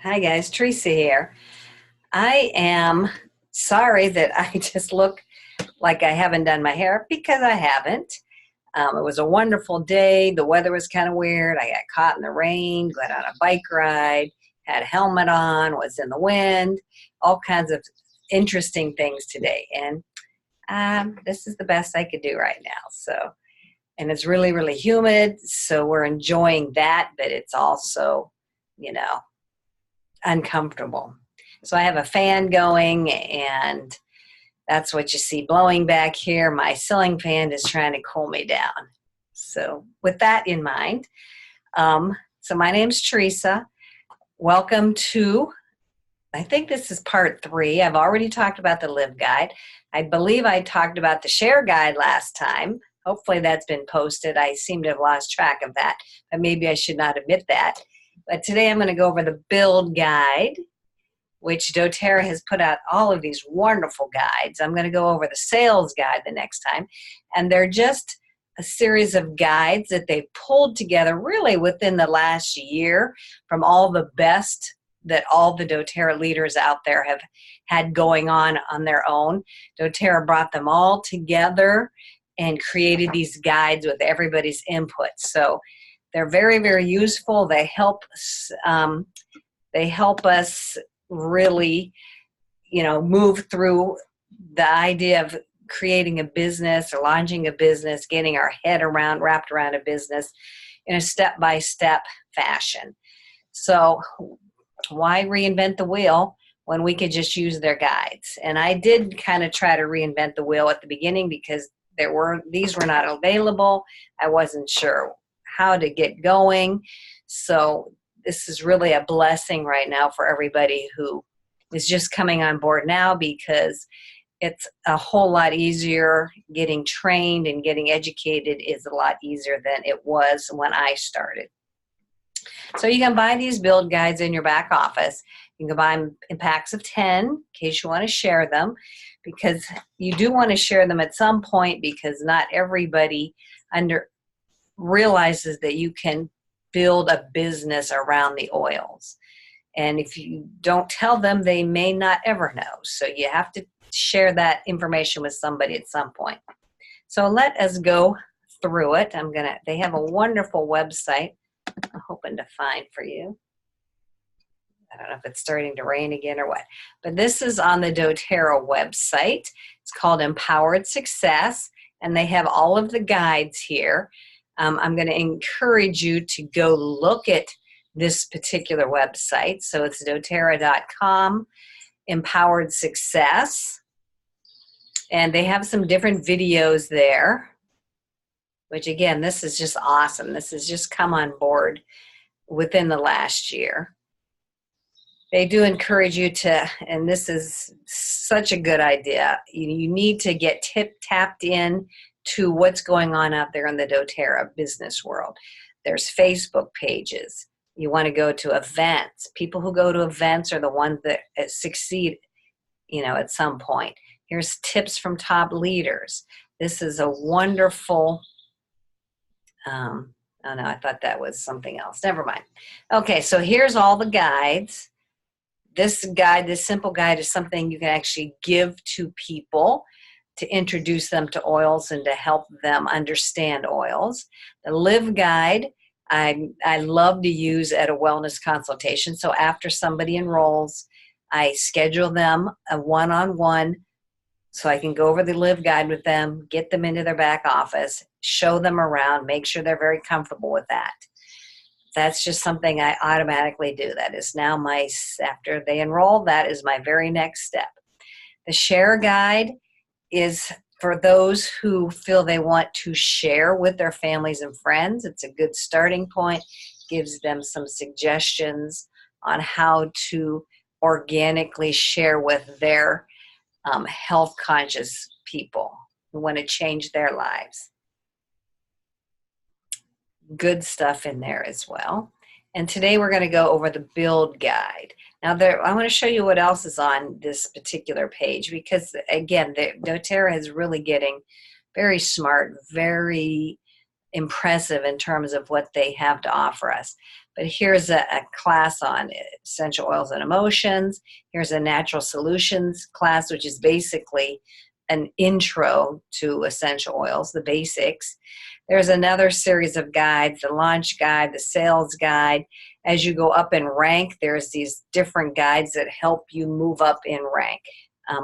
Hi guys, Teresa here. I am sorry that I just look like I haven't done my hair because I haven't. It was a wonderful day. The weather was kind of weird. I got caught in the rain, got on a bike ride, had a helmet on, was in the wind, all kinds of interesting things today. And this is the best I could do right now. And it's really, really humid. So we're enjoying that, but it's also, you know, uncomfortable. So I have a fan going, and that's what you see blowing back here. My ceiling fan is trying to cool me down. So with that in mind, so my name's Teresa. Welcome to, I think this is part 3. I've already talked about the Live Guide. I believe I talked about the Share Guide last time. Hopefully that's been posted. I seem to have lost track of that, but maybe I should not admit that. But today I'm going to go over the Build Guide, which doTERRA has put out all of these wonderful guides. I'm going to go over the Sales Guide the next time. And they're just a series of guides that they've pulled together really within the last year from all the best that all the doTERRA leaders out there have had going on their own. doTERRA brought them all together and created these guides with everybody's input. So they're very, very useful. They help us really, move through the idea of creating a business or launching a business, getting our head wrapped around a business in a step-by-step fashion. So why reinvent the wheel when we could just use their guides? And I did kind of try to reinvent the wheel at the beginning because these were not available. I wasn't sure how to get going. So this is really a blessing right now for everybody who is just coming on board now, because it's a whole lot easier. Getting trained and getting educated is a lot easier than it was when I started. So you can buy these build guides in your back office. You can buy them in packs of 10 in case you want to share them, because you do want to share them at some point, because not everybody realizes that you can build a business around the oils. And if you don't tell them, they may not ever know. So you have to share that information with somebody at some point. So let us go through it. They have a wonderful website I'm hoping to find for you. I don't know if it's starting to rain again or what, but this is on the doTERRA website. It's called Empowered Success, and they have all of the guides here. I'm going to encourage you to go look at this particular website. So it's doTERRA.com, Empowered Success. And they have some different videos there, which again, this is just awesome. This has just come on board within the last year. They do encourage you to, and this is such a good idea, you need to get tapped in to what's going on out there in the doTERRA business world. There's Facebook pages. You want to go to events. People who go to events are the ones that succeed, at some point. Here's tips from top leaders. This is a wonderful, oh no, I thought that was something else. Never mind. Okay, so here's all the guides. This simple guide is something you can actually give to people to introduce them to oils and to help them understand oils. The Live Guide, I love to use at a wellness consultation. So after somebody enrolls, I schedule them a one-on-one so I can go over the Live Guide with them, get them into their back office, show them around, make sure they're very comfortable with that. That's just something I automatically do. That is now after they enroll, that is my very next step. The Share Guide is for those who feel they want to share with their families and friends. It's a good starting point, gives them some suggestions on how to organically share with their health conscious people who want to change their lives. Good stuff in there as well. And today we're going to go over the Build Guide. Now, I want to show you what else is on this particular page, because, again, doTERRA is really getting very smart, very impressive in terms of what they have to offer us. But here's a class on essential oils and emotions. Here's a natural solutions class, which is basically an intro to essential oils, the basics. There's another series of guides, the launch guide, the sales guide. As you go up in rank, there's these different guides that help you move up in rank.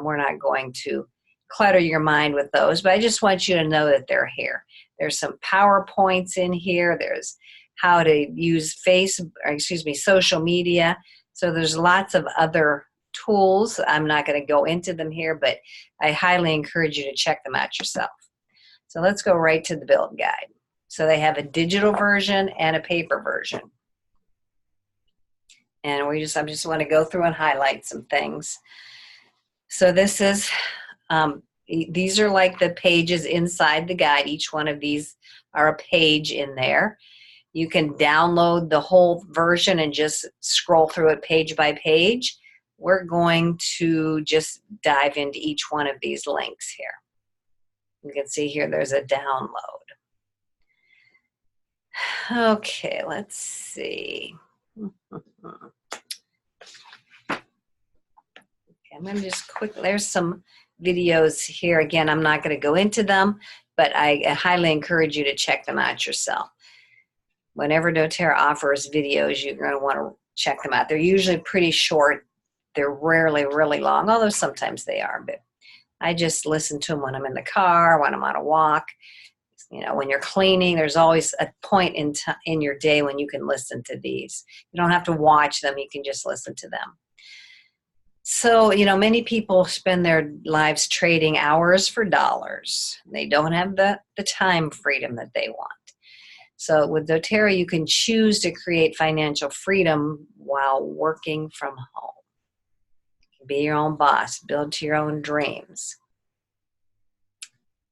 We're not going to clutter your mind with those, but I just want you to know that they're here. There's some PowerPoints in here. There's how to use social media. So there's lots of other tools. I'm not going to go into them here, but I highly encourage you to check them out yourself. So let's go right to the build guide. So they have a digital version and a paper version. And I just want to go through and highlight some things. So this is, these are like the pages inside the guide. Each one of these are a page in there. You can download the whole version and just scroll through it page by page. We're going to just dive into each one of these links here. You can see here there's a download. Okay, let's see. I'm going to just there's some videos here. Again, I'm not going to go into them, but I highly encourage you to check them out yourself. Whenever doTERRA offers videos, you're going to want to check them out. They're usually pretty short. They're rarely really long, although sometimes they are. But I just listen to them when I'm in the car, when I'm on a walk. You know, when you're cleaning, there's always a point in your day when you can listen to these. You don't have to watch them. You can just listen to them. So, you know, many people spend their lives trading hours for dollars. They don't have the time freedom that they want. So with doTERRA, you can choose to create financial freedom while working from home. Be your own boss, build to your own dreams.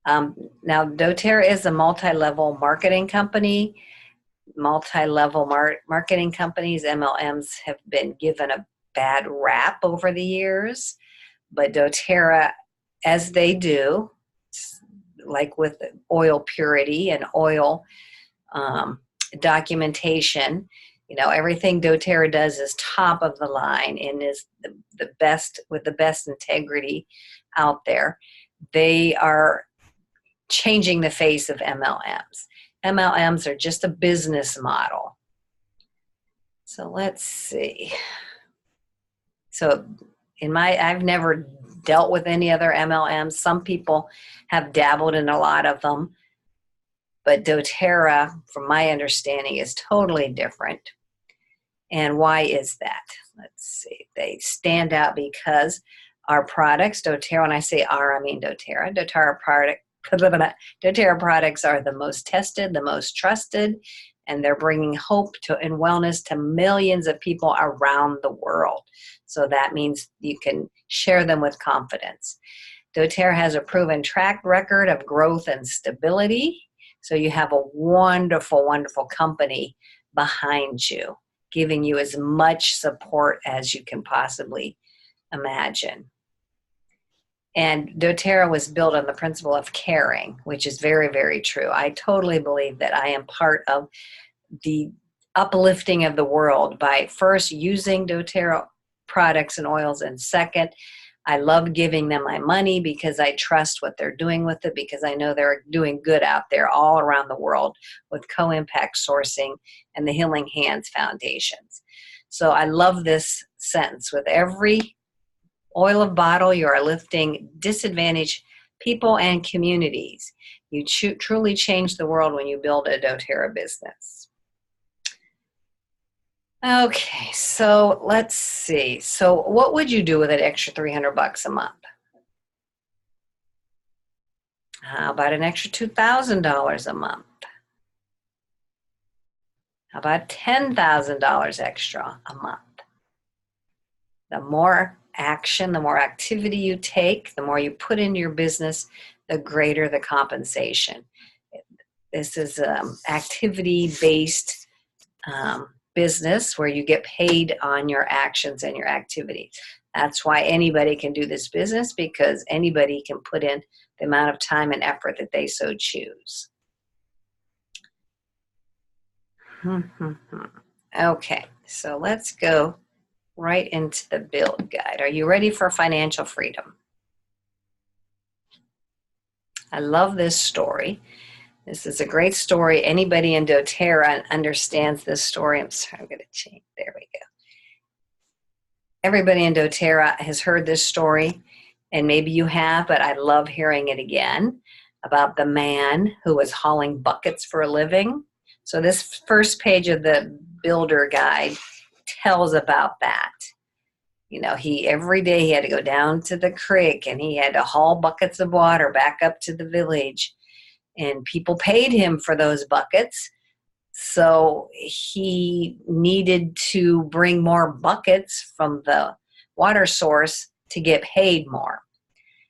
Now, doTERRA is a multi-level marketing company. Multi-level marketing companies, MLMs, have been given a bad rap over the years, but doTERRA, as they do, like with oil purity and oil documentation, you know, everything doTERRA does is top of the line and is the best, with the best integrity out there. They are changing the face of MLMs. MLMs are just a business model. So let's see. So I've never dealt with any other MLMs. Some people have dabbled in a lot of them, but doTERRA, from my understanding, is totally different. And why is that? Let's see. They stand out because our products, doTERRA, when I say our, I mean doTERRA. doTERRA products are the most tested, the most trusted, and they're bringing hope and wellness to millions of people around the world. So that means you can share them with confidence. doTERRA has a proven track record of growth and stability. So you have a wonderful, wonderful company behind you, giving you as much support as you can possibly imagine. And doTERRA was built on the principle of caring, which is very, very true. I totally believe that I am part of the uplifting of the world by first using doTERRA products and oils, and second, I love giving them my money because I trust what they're doing with it, because I know they're doing good out there all around the world with Co-Impact Sourcing and the Healing Hands Foundations. So I love this sentence: with every oil of bottle, you are lifting disadvantaged people and communities. You truly change the world when you build a doTERRA business. Okay, so let's see. So what would you do with an extra $300 a month? How about an extra $2,000 a month? How about $10,000 extra a month? The more action, the more activity you take, the more you put into your business, the greater the compensation. This is activity-based business where you get paid on your actions and your activities. That's why anybody can do this business, because anybody can put in the amount of time and effort that they so choose. Okay, so let's go right into the build guide. Are you ready for financial freedom? I love this story. This is a great story. Anybody in doTERRA understands this story. I'm sorry, I'm going to change. There we go. Everybody in doTERRA has heard this story, and maybe you have, but I love hearing it again, about the man who was hauling buckets for a living. So this first page of the builder guide tells about that. You know, every day he had to go down to the creek and he had to haul buckets of water back up to the village, and people paid him for those buckets. So he needed to bring more buckets from the water source to get paid more.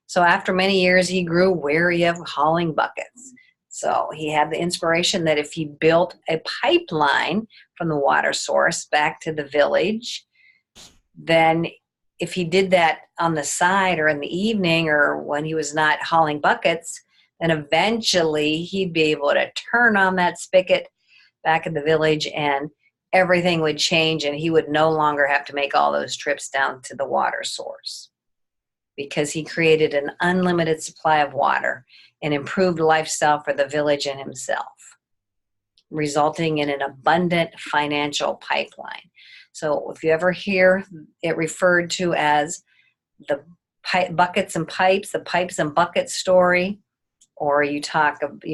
So after many years, he grew weary of hauling buckets. So he had the inspiration that if he built a pipeline from the water source back to the village, then if he did that on the side or in the evening or when he was not hauling buckets, then eventually he'd be able to turn on that spigot back in the village and everything would change, and he would no longer have to make all those trips down to the water source, because he created an unlimited supply of water and improved lifestyle for the village and himself, resulting in an abundant financial pipeline. So if you ever hear it referred to as the buckets and pipes, the pipes and buckets story, or you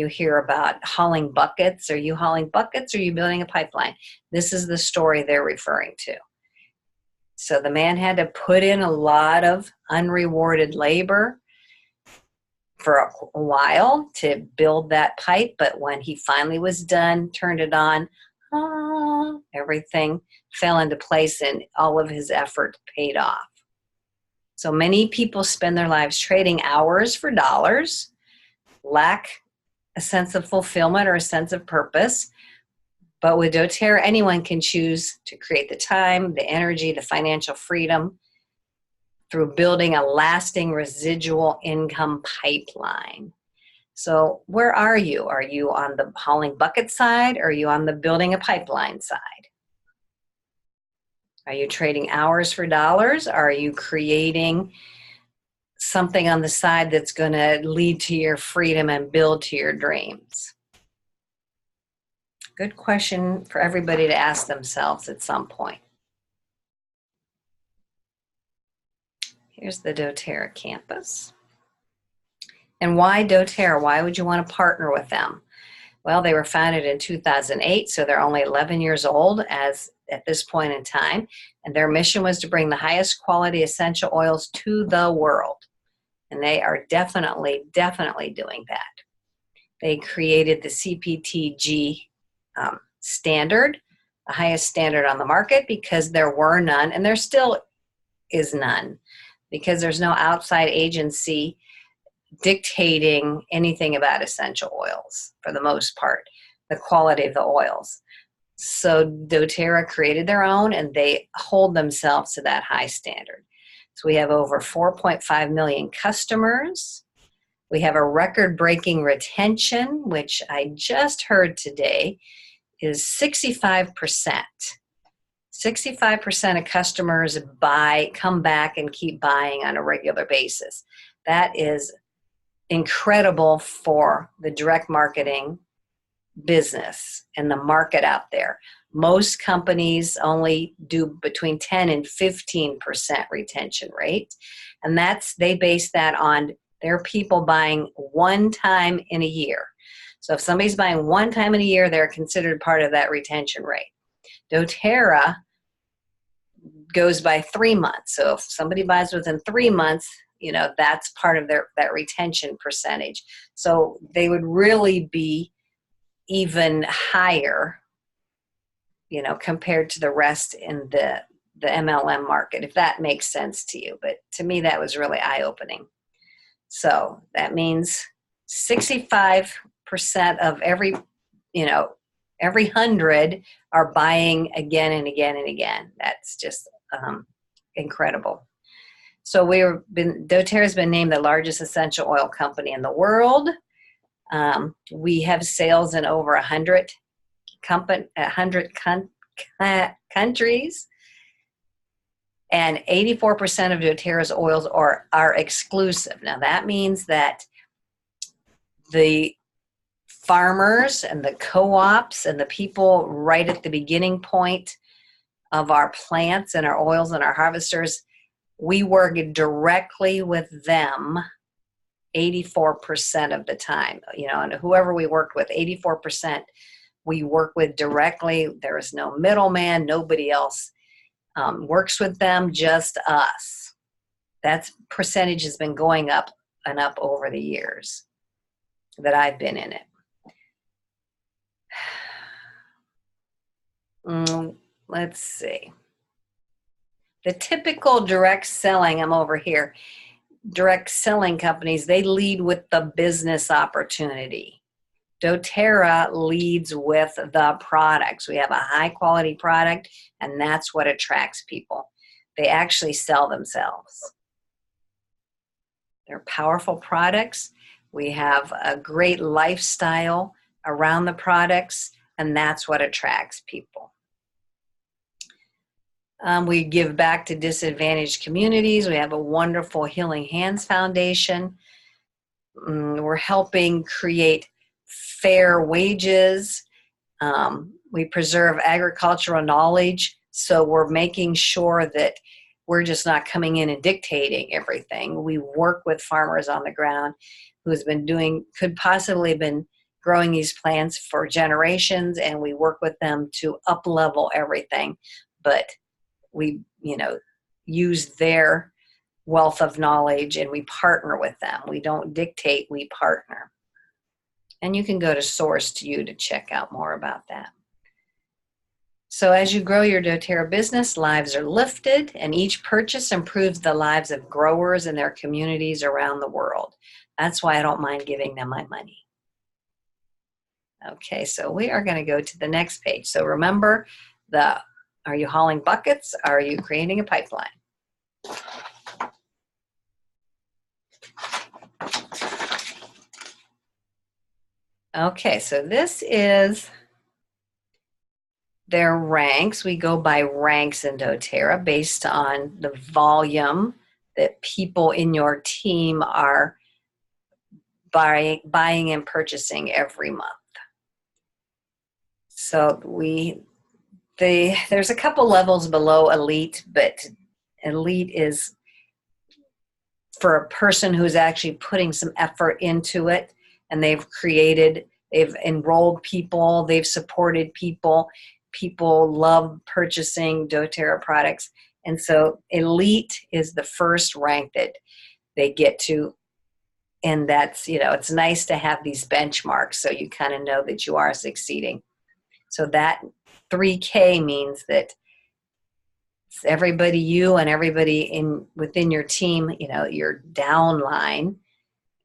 hear about hauling buckets, are you hauling buckets or are you building a pipeline? This is the story they're referring to. So the man had to put in a lot of unrewarded labor for a while to build that pipe, but when he finally was done, turned it on, everything fell into place and all of his effort paid off. So many people spend their lives trading hours for dollars, lack a sense of fulfillment or a sense of purpose. But with doTERRA, anyone can choose to create the time, the energy, the financial freedom through building a lasting residual income pipeline. So where are you? Are you on the hauling bucket side, or are you on the building a pipeline side? Are you trading hours for dollars? Are you creating something on the side that's going to lead to your freedom and build to your dreams? Good question for everybody to ask themselves at some point. Here's the doTERRA campus. And why doTERRA? Why would you want to partner with them? Well, they were founded in 2008, so they're only 11 years old at this point in time. And their mission was to bring the highest quality essential oils to the world. And they are definitely doing that. They created the CPTG standard, the highest standard on the market, because there were none, and there still is none, because there's no outside agency dictating anything about essential oils for the most part, the quality of the oils. So doTERRA created their own, and they hold themselves to that high standard. So we have over 4.5 million customers. We have a record-breaking retention, which I just heard today is 65%. 65% of customers come back and keep buying on a regular basis. That is incredible for the direct marketing business and the market out there. Most companies only do between 10 and 15% retention rate. And they base that on their people buying one time in a year. So if somebody's buying one time in a year, they're considered part of that retention rate. doTERRA goes by 3 months. So if somebody buys within 3 months, that's part of that retention percentage. So they would really be even higher, compared to the rest in the MLM market, if that makes sense to you. But to me, that was really eye-opening. So that means 65% of every 100 are buying again and again and again. That's just incredible. So doTERRA has been named the largest essential oil company in the world. We have sales in over 100 countries. And 84% of doTERRA's oils are exclusive. Now that means that the farmers and the co-ops and the people right at the beginning point of our plants and our oils and our harvesters, we work directly with them 84% of the time. And whoever we worked with, 84% we work with directly. There is no middleman, nobody else works with them, just us. That percentage has been going up and up over the years that I've been in it. Let's see. The typical direct selling, I'm over here, direct selling companies, they lead with the business opportunity. doTERRA leads with the products. We have a high quality product, and that's what attracts people. They actually sell themselves. They're powerful products. We have a great lifestyle around the products, and that's what attracts people. We give back to disadvantaged communities. We have a wonderful Healing Hands Foundation. We're helping create fair wages. We preserve agricultural knowledge, so we're making sure that we're just not coming in and dictating everything. We work with farmers on the ground who's could possibly been growing these plants for generations, and we work with them to up-level everything. But we, use their wealth of knowledge, and we partner with them. We don't dictate, we partner. And you can go to Source2You to check out more about that. So as you grow your doTERRA business, lives are lifted, and each purchase improves the lives of growers and their communities around the world. That's why I don't mind giving them my money. Okay, so we are going to go to the next page. So remember, are you hauling buckets? Are you creating a pipeline? Okay, so this is their ranks. We go by ranks in doTERRA based on the volume that people in your team are buying and purchasing every month. So there's a couple levels below elite, but elite is for a person who's actually putting some effort into it, and they've enrolled people, they've supported people. People love purchasing doTERRA products. And so elite is the first rank that they get to. And that's, it's nice to have these benchmarks so you kind of know that you are succeeding. So that 3K means that everybody, you and everybody within your team, your downline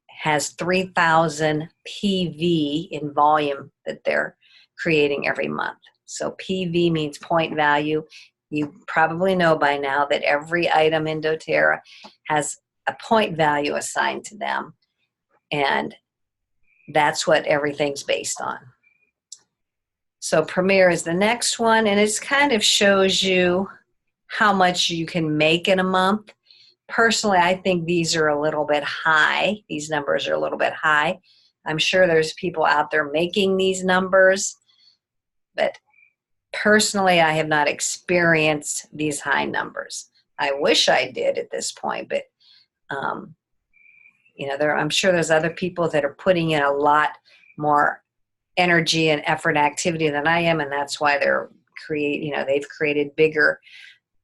has 3,000 PV in volume that they're creating every month. So PV means point value. You probably know by now that every item in doTERRA has a point value assigned to them, and that's what everything's based on. So Premier is the next one, and it kind of shows you how much you can make in a month. Personally, I think these are a little bit high. These numbers are a little bit high. I'm sure there's people out there making these numbers, but personally, I have not experienced these high numbers. I wish I did at this point, but I'm sure there's other people that are putting in a lot more energy and effort and activity than I am, and that's why they've created bigger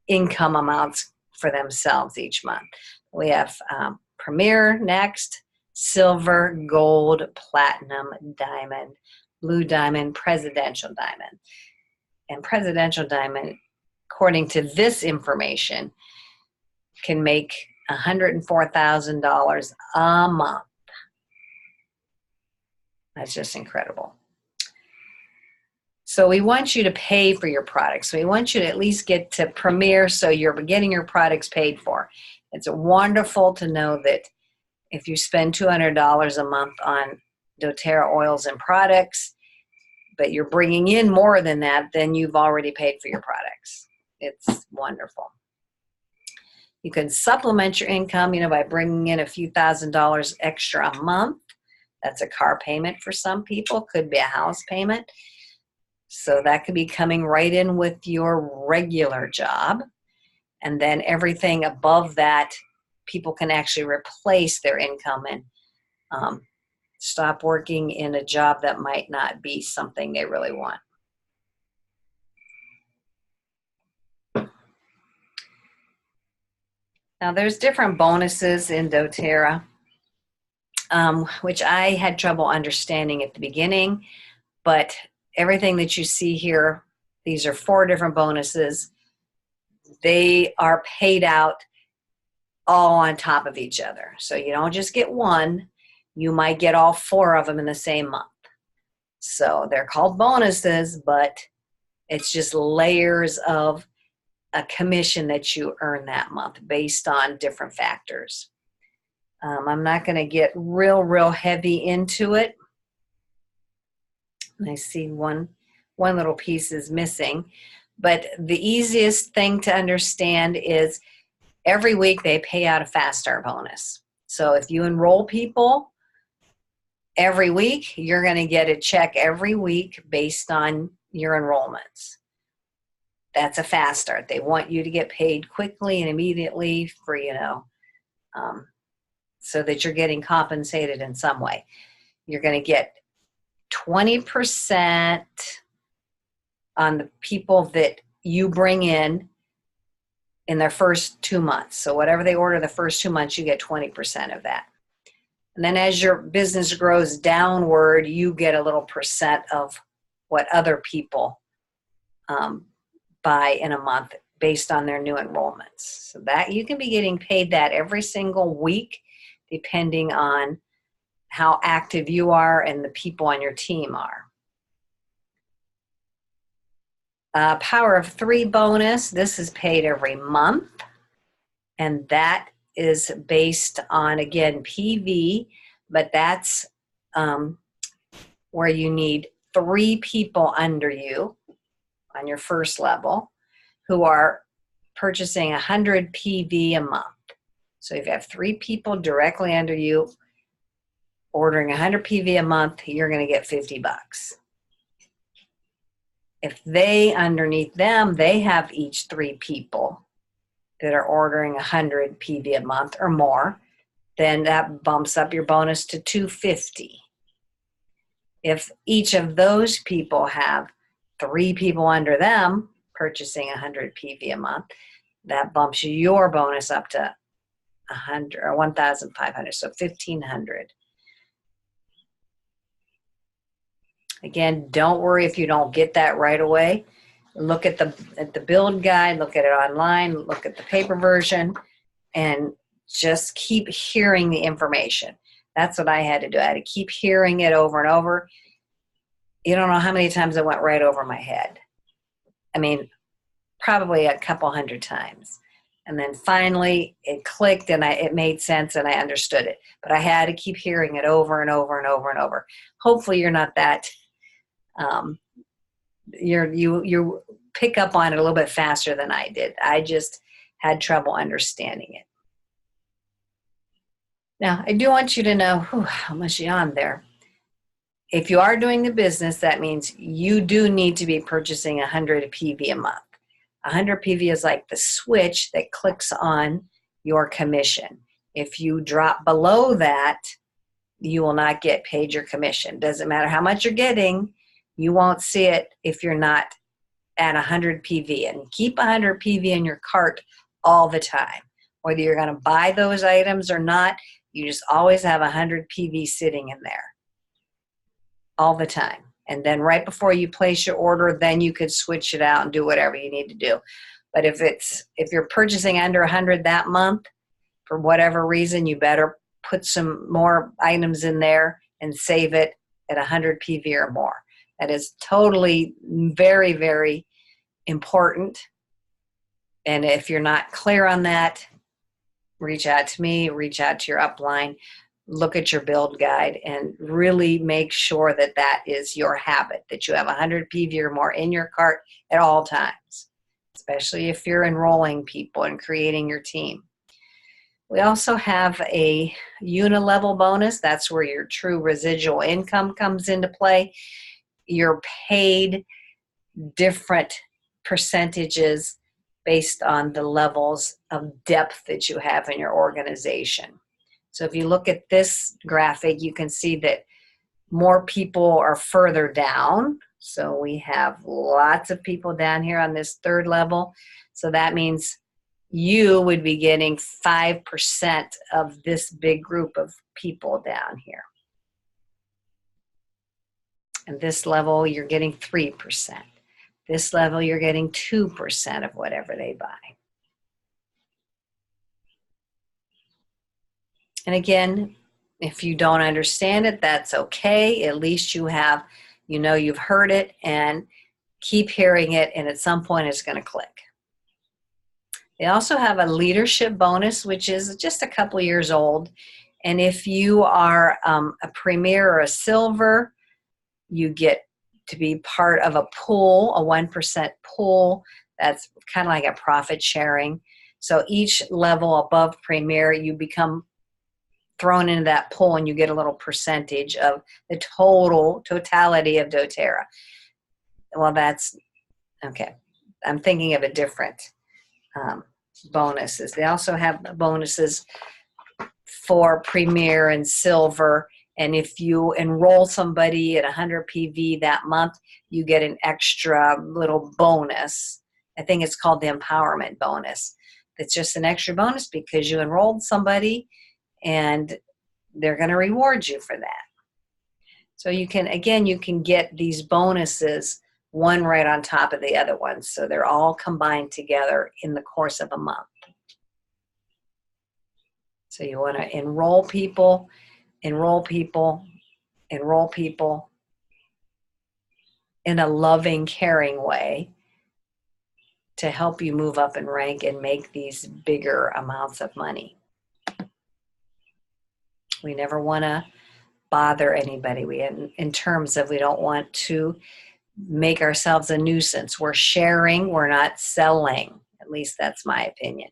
income amounts for themselves each month. We have Premier next, Silver, Gold, Platinum, Diamond, Blue Diamond, Presidential Diamond. And Presidential Diamond, according to this information, can make $104,000 a month. That's just incredible. So we want you to pay for your products. So we want you to at least get to Premier so you're getting your products paid for. It's wonderful to know that if you spend $200 a month on doTERRA oils and products, but you're bringing in more than that, then you've already paid for your products. It's wonderful. You can supplement your income, by bringing in a few $1,000s extra a month. That's a car payment for some people, could be a house payment. So that could be coming right in with your regular job. And then everything above that, people can actually replace their income and stop working in a job that might not be something they really want. Now, there's different bonuses in doTERRA, which I had trouble understanding at the beginning, but everything that you see here, these are 4 different bonuses. They are paid out all on top of each other. So you don't just get one, you might get all 4 of them in the same month. So they're called bonuses, but it's just layers of a commission that you earn that month based on different factors. I'm not going to get real heavy into it. I see one little piece is missing, but the easiest thing to understand is every week they pay out a Fast Start bonus. So if you enroll people every week, you're going to get a check every week based on your enrollments. That's a Fast Start. They want you to get paid quickly and immediately for, so that you're getting compensated in some way. You're going to get 20% on the people that you bring in their first 2 months. So whatever they order the first 2 months, you get 20% of that. And then as your business grows downward, you get a little percent of what other people buy in a month based on their new enrollments. So that you can be getting paid that every single week, depending on how active you are and the people on your team are. Power of 3 bonus, this is paid every month, and that is based on, again, PV, but that's where you need 3 people under you on your first level who are purchasing 100 PV a month. So if you have 3 people directly under you ordering 100 PV a month, you're going to get $50. If they, underneath them, they have each 3 people that are ordering 100 PV a month or more, then that bumps up your bonus to $250. If each of those people have 3 people under them purchasing 100 PV a month, that bumps your bonus up to 100 or 1,500, so 1,500. Again, don't worry if you don't get that right away. Look at the build guide, look at it online, look at the paper version, and just keep hearing the information. That's what I had to do. I had to keep hearing it over and over. You don't know how many times it went right over my head. I mean, probably a couple hundred times. And then finally it clicked and it made sense and I understood it. But I had to keep hearing it over and over and over and over. Hopefully you're not that, you pick up on it a little bit faster than I did. I just had trouble understanding it. Now, I do want you to know, how much on there. If you are doing the business, that means you do need to be purchasing 100 PV a month. 100 PV is like the switch that clicks on your commission. If you drop below that, you will not get paid your commission. Doesn't matter how much you're getting, you won't see it if you're not at 100 PV. And keep 100 PV in your cart all the time. Whether you're going to buy those items or not, you just always have 100 PV sitting in there all the time. And then right before you place your order, then you could switch it out and do whatever you need to do. But if you're purchasing under 100 that month, for whatever reason, you better put some more items in there and save it at 100 PV or more. That is totally very, very important. And if you're not clear on that, reach out to me, reach out to your upline. look at your build guide and really make sure that that is your habit, that you have 100 PV or more in your cart at all times, especially if you're enrolling people and creating your team. We also have a unilevel bonus. That's where your true residual income comes into play. You're paid different percentages based on the levels of depth that you have in your organization. So if you look at this graphic, you can see that more people are further down. So we have lots of people down here on this third level. So that means you would be getting 5% of this big group of people down here. And this level, you're getting 3%. This level, you're getting 2% of whatever they buy. And again, if you don't understand it, that's okay. At least you have, you've heard it, and keep hearing it, and at some point it's going to click. They also have a leadership bonus, which is just a couple years old. And if you are a premier or a silver, you get to be part of a pool, a 1% pool. That's kind of like a profit sharing. So each level above premier, you become thrown into that pool and you get a little percentage of the totality of doTERRA. Well, that's okay. I'm thinking of a different bonuses. They also have bonuses for premier and silver. And if you enroll somebody at 100 PV that month, you get an extra little bonus. I think it's called the empowerment bonus. It's just an extra bonus because you enrolled somebody and they're going to reward you for that. So you can get these bonuses one right on top of the other one. So they're all combined together in the course of a month. So you want to enroll people in a loving, caring way to help you move up in rank and make these bigger amounts of money. We never want to bother anybody. In terms of, we don't want to make ourselves a nuisance. We're sharing, we're not selling. At least that's my opinion.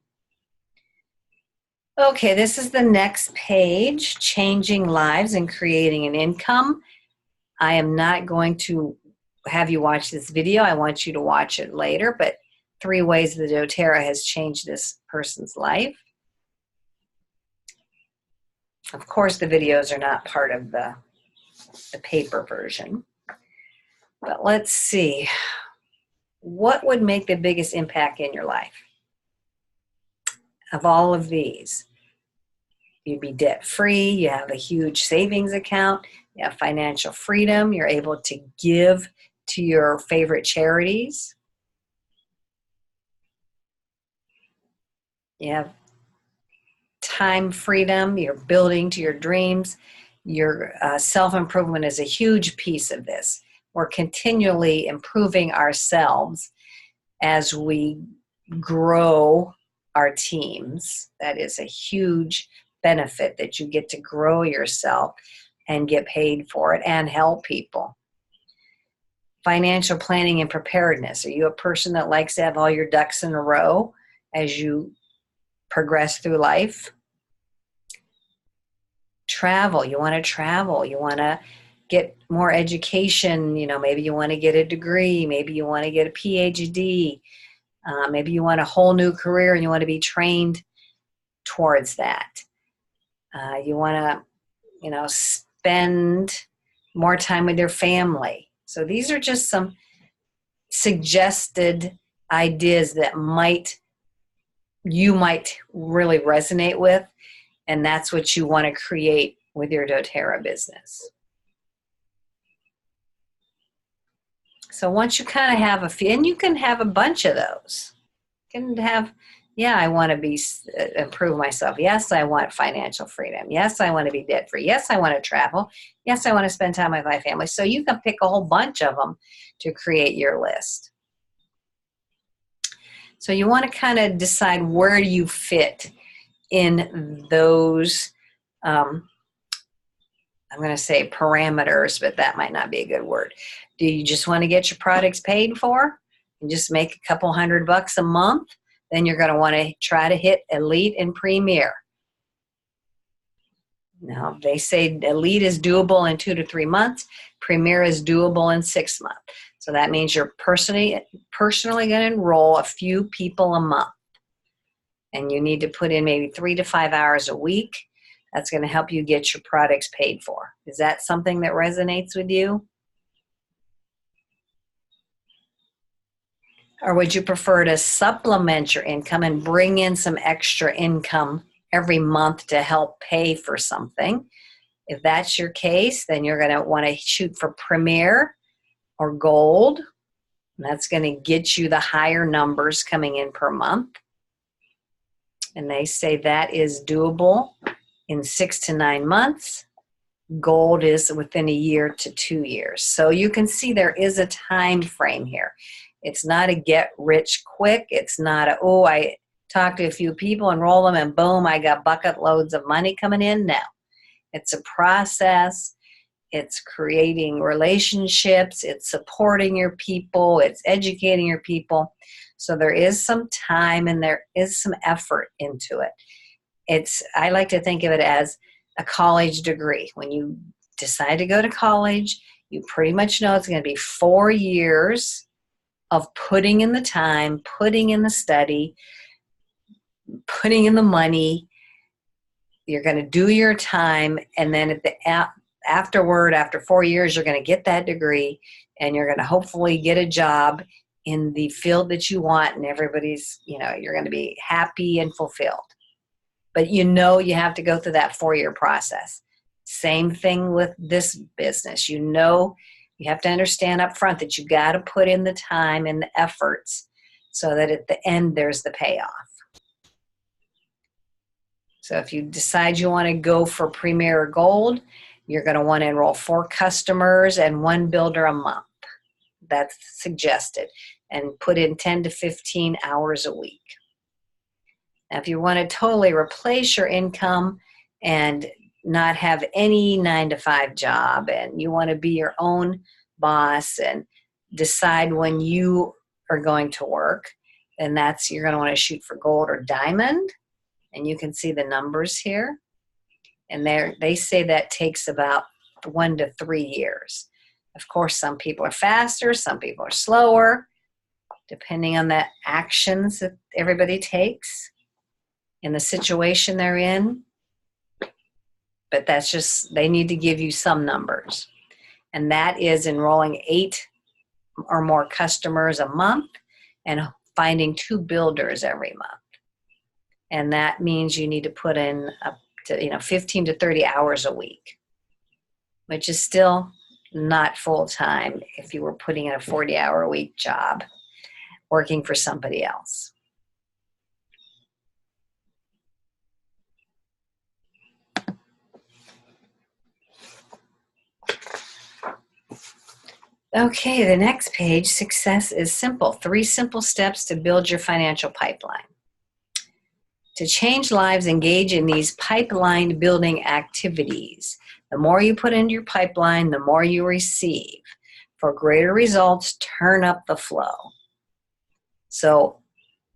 Okay, this is the next page, Changing Lives and Creating an Income. I am not going to have you watch this video. I want you to watch it later, but 3 ways that doTERRA has changed this person's life. Of course, the videos are not part of the paper version. But let's see. What would make the biggest impact in your life? Of all of these, you'd be debt-free, you have a huge savings account, you have financial freedom, you're able to give to your favorite charities. You have time freedom, you're building to your dreams. Your self-improvement is a huge piece of this. We're continually improving ourselves as we grow our teams. That is a huge benefit, that you get to grow yourself and get paid for it and help people. Financial planning and preparedness. Are you a person that likes to have all your ducks in a row as you progress through life? Travel. You want to travel. You want to get more education. Maybe you want to get a degree. Maybe you want to get a PhD. Maybe you want a whole new career and you want to be trained towards that. You want to, spend more time with your family. So these are just some suggested ideas that you might really resonate with, and that's what you want to create with your doTERRA business. So once you kind of have a few, and you can have a bunch of those. You can have, I want to improve myself. Yes, I want financial freedom. Yes, I want to be debt-free. Yes, I want to travel. Yes, I want to spend time with my family. So you can pick a whole bunch of them to create your list. So you want to kind of decide where you fit in those I'm going to say parameters, but that might not be a good word. Do you just want to get your products paid for and just make a couple $100 a month? Then you're going to want to try to hit Elite and Premier. Now, they say Elite is doable in 2 to 3 months. Premier is doable in 6 months. So that means you're personally going to enroll a few people a month. And you need to put in maybe 3 to 5 hours a week. That's going to help you get your products paid for. Is that something that resonates with you? Or would you prefer to supplement your income and bring in some extra income every month to help pay for something? If that's your case, then you're going to want to shoot for Premier or Gold. And that's going to get you the higher numbers coming in per month. And they say that is doable in 6 to 9 months. Gold is within a year to 2 years. So you can see there is a time frame here. It's not a get rich quick. It's not a, oh, I talked to a few people, enroll them, and boom, I got bucket loads of money coming in. No, it's a process. It's creating relationships. It's supporting your people. It's educating your people. So there is some time and there is some effort into it. I like to think of it as a college degree. When you decide to go to college, you pretty much know it's going to be 4 years of putting in the time, putting in the study, putting in the money. You're going to do your time, and then afterward, after 4 years, you're going to get that degree, and you're going to hopefully get a job in the field that you want, and everybody's, you're going to be happy and fulfilled. But you have to go through that 4-year process. Same thing with this business. You have to understand up front that you got to put in the time and the efforts so that at the end there's the payoff. So if you decide you want to go for Premier or Gold, you're going to want to enroll 4 customers and 1 builder a month. That's suggested. And put in 10 to 15 hours a week. Now, if you want to totally replace your income and not have any 9-to-5 job, and you want to be your own boss and decide when you are going to work, then you're going to want to shoot for Gold or Diamond. And you can see the numbers here. And they say that takes about 1 to 3 years. Of course, some people are faster, some people are slower, depending on the actions that everybody takes in the situation they're in. But that's just, they need to give you some numbers. And that is enrolling 8 or more customers a month and finding 2 builders every month. And that means you need to put in up to 15 to 30 hours a week, which is still not full time if you were putting in a 40-hour-a-week job working for somebody else. Okay, the next page, success is simple. 3 simple steps to build your financial pipeline. To change lives, engage in these pipeline building activities. The more you put into your pipeline, the more you receive. For greater results, turn up the flow. So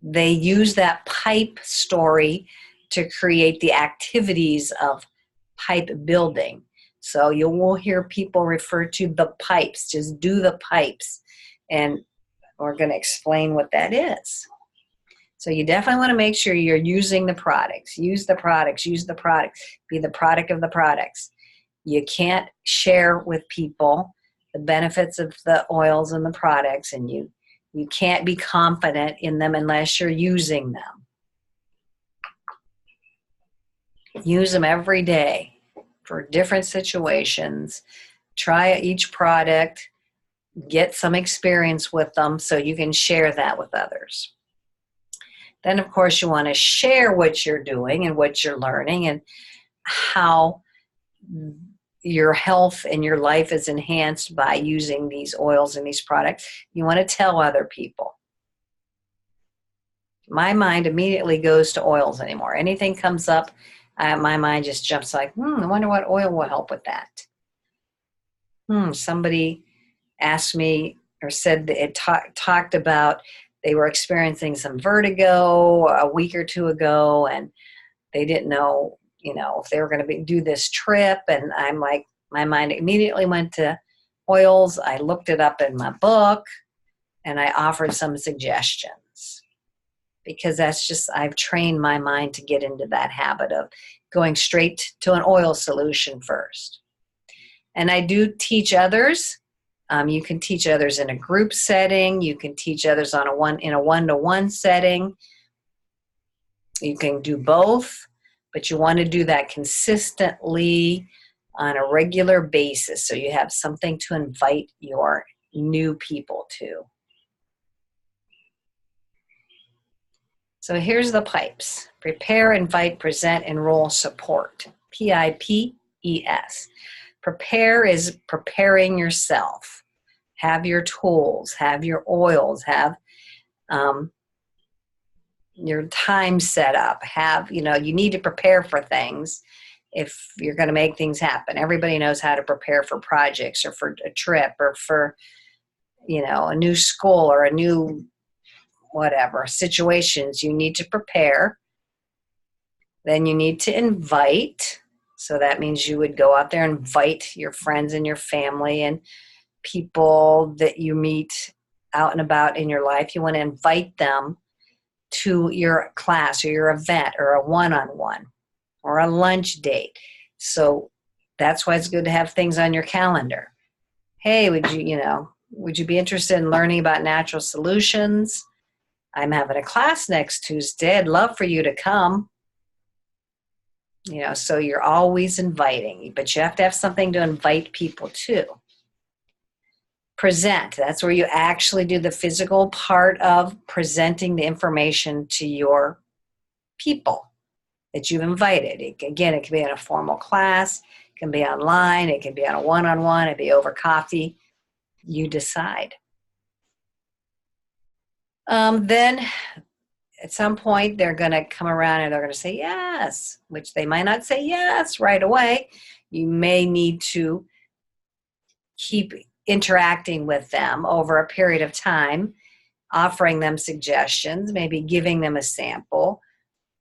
they use that pipe story to create the activities of pipe building. So you will hear people refer to the pipes, just do the pipes. And we're going to explain what that is. So you definitely want to make sure you're using the products. Use the products, use the products. Be the product of the products. You can't share with people the benefits of the oils and the products, and you can't be confident in them unless you're using them. Use them every day for different situations. Try each product, get some experience with them so you can share that with others. Then, of course, you want to share what you're doing and what you're learning and how your health and your life is enhanced by using these oils and these products. You want to tell other people. My mind immediately goes to oils anymore. Anything comes up, my mind just jumps like, I wonder what oil will help with that. Somebody asked me or said that it talked about they were experiencing some vertigo a week or two ago, and they didn't know, if they were going to do this trip. And I'm like, my mind immediately went to oils. I looked it up in my book, and I offered some suggestions, because I've trained my mind to get into that habit of going straight to an oil solution first. And I do teach others. You can teach others in a group setting. You can teach others in a one-to-one setting. You can do both, but you want to do that consistently on a regular basis, so you have something to invite your new people to. So here's the pipes: prepare, invite, present, enroll, support. PIPES. Prepare is preparing yourself. Have your tools, have your oils, have your time set up, you need to prepare for things if you're going to make things happen. Everybody knows how to prepare for projects or for a trip or for, a new school or a new whatever situations. You need to prepare. Then you need to invite. So that means you would go out there and invite your friends and your family and people that you meet out and about in your life. You want to invite them to your class or your event or a one-on-one or a lunch date. So that's why it's good to have things on your calendar. Hey, would you be interested in learning about natural solutions? I'm having a class next Tuesday. I'd love for you to come. So you're always inviting, but you have to have something to invite people to. Present, that's where you actually do the physical part of presenting the information to your people that you've invited. It can be in a formal class, it can be online, it can be on a one-on-one, it can be over coffee. You decide. Then at some point they're going to come around and they're going to say yes, which they might not say yes right away. You may need to keep interacting with them over a period of time, offering them suggestions, maybe giving them a sample,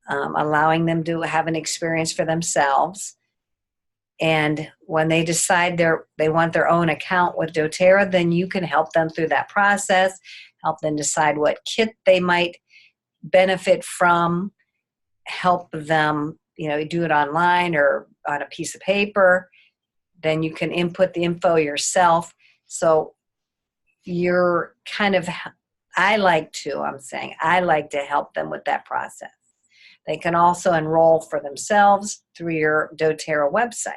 allowing them to have an experience for themselves. And when they decide they want their own account with doTERRA, then you can help them through that process, help them decide what kit they might benefit from, help them, do it online or on a piece of paper. Then you can input the info yourself. So you're I like to help them with that process. They can also enroll for themselves through your doTERRA website.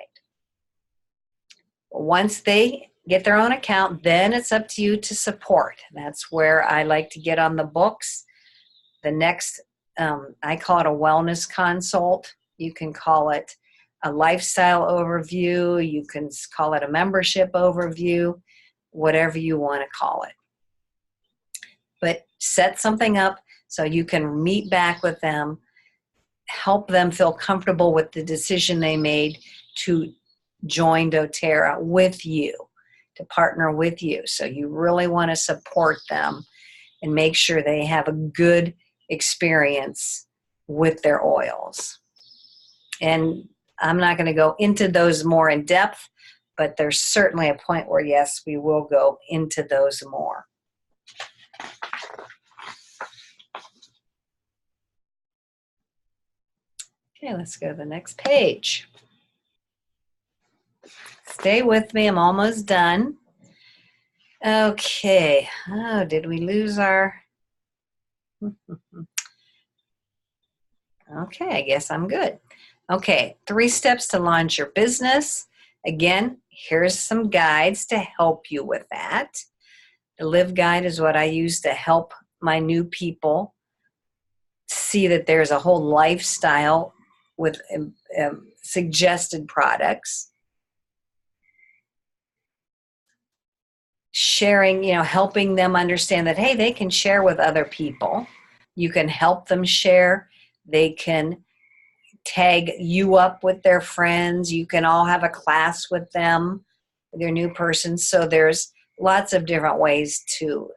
Once they get their own account, then it's up to you to support. That's where I like to get on the books. The next, I call it a wellness consult. You can call it a lifestyle overview. You can call it a membership overview, whatever you want to call it. But set something up so you can meet back with them, help them feel comfortable with the decision they made to join doTERRA with you, to partner with you. So you really want to support them and make sure they have a good experience with their oils. And I'm not going to go into those more in depth, but there's certainly a point where, yes, we will go into those more. Okay, let's go to the next page. Stay with me, I'm almost done. Okay, did we lose our... Okay, I guess I'm good. Okay, 3 steps to launch your business. Again, here's some guides to help you with that. The Live Guide is what I use to help my new people see that there's a whole lifestyle with suggested products. Sharing, helping them understand that, hey, they can share with other people. You can help them share. They can tag you up with their friends. You can all have a class with them. with your new person. So there's lots of different ways to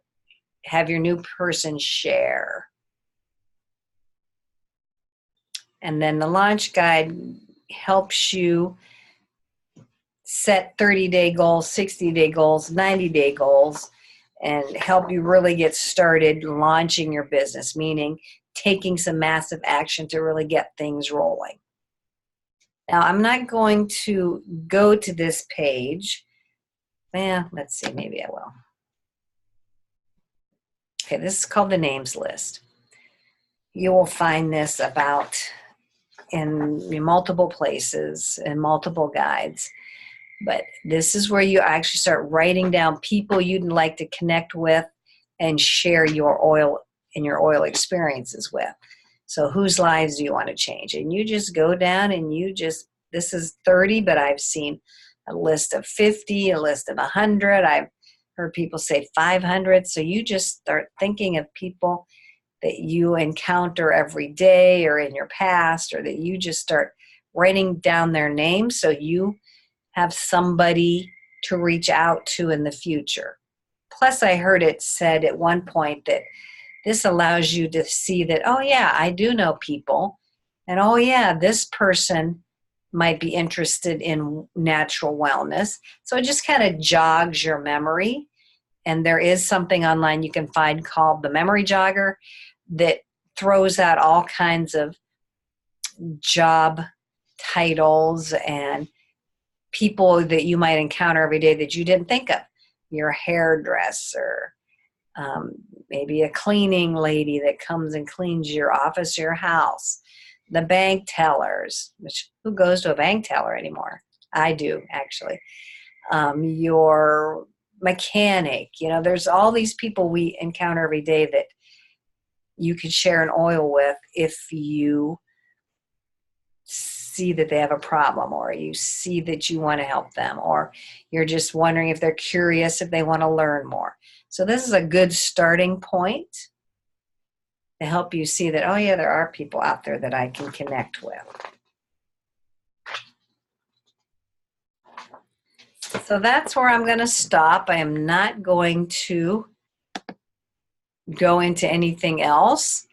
have your new person share. And then the launch guide helps you set 30-day goals, 60-day goals, 90-day goals, and help you really get started launching your business, meaning taking some massive action to really get things rolling. Now, I'm not going to go to this page. Well, let's see, maybe I will. Okay, this is called the names list. You will find this about in multiple places and multiple guides. But this is where you actually start writing down people you'd like to connect with and share your oil and your oil experiences with. So whose lives do you want to change? And you just go down and you just, this is 30, but I've seen a list of 50, a list of 100. I've heard people say 500. So you just start thinking of people that you encounter every day or in your past, or that you just start writing down their names so you have somebody to reach out to in the future. Plus, I heard it said at one point that this allows you to see that, oh yeah, I do know people, and oh yeah, this person might be interested in natural wellness. So it just kind of jogs your memory. And there is something online you can find called the Memory Jogger that throws out all kinds of job titles and people that you might encounter every day that you didn't think of. Your hairdresser, maybe a cleaning lady that comes and cleans your office, your house, the bank tellers, which who goes to a bank teller anymore? I do, actually. Your mechanic, there's all these people we encounter every day that you could share an oil with if you see that they have a problem, or you see that you want to help them, or you're just wondering if they're curious, if they want to learn more. So this is a good starting point to help you see that, oh yeah, there are people out there that I can connect with. So that's where I'm going to stop. I am not going to go into anything else.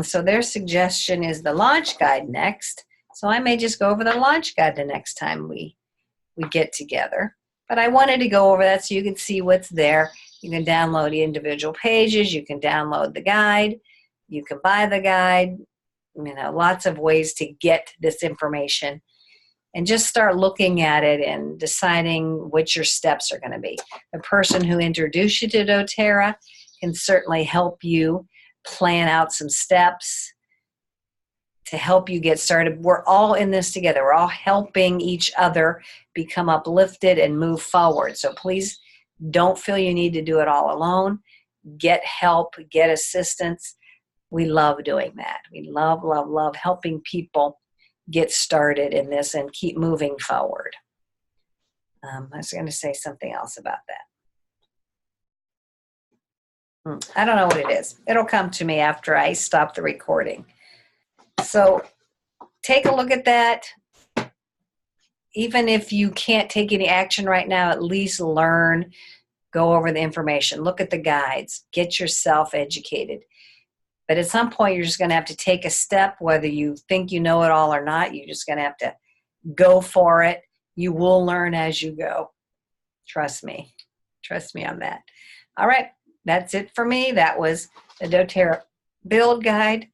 So their suggestion is the launch guide next. So I may just go over the launch guide the next time we get together. But I wanted to go over that so you can see what's there. You can download the individual pages. You can download the guide. You can buy the guide. Lots of ways to get this information. And just start looking at it and deciding what your steps are going to be. The person who introduced you to doTERRA can certainly help you plan out some steps to help you get started. We're all in this together. We're all helping each other become uplifted and move forward. So please don't feel you need to do it all alone. Get help, get assistance. We love doing that. We love, love, love helping people get started in this and keep moving forward. I was going to say something else about that. I don't know what it is. It'll come to me after I stop the recording. So take a look at that. Even if you can't take any action right now, at least learn, go over the information, look at the guides, get yourself educated. But at some point, you're just going to have to take a step, whether you think you know it all or not. You're just going to have to go for it. You will learn as you go. Trust me. Trust me on that. All right. That's it for me. That was the doTERRA Build Guide.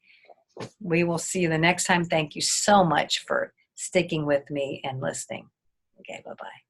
We will see you the next time. Thank you so much for sticking with me and listening. Okay, bye-bye.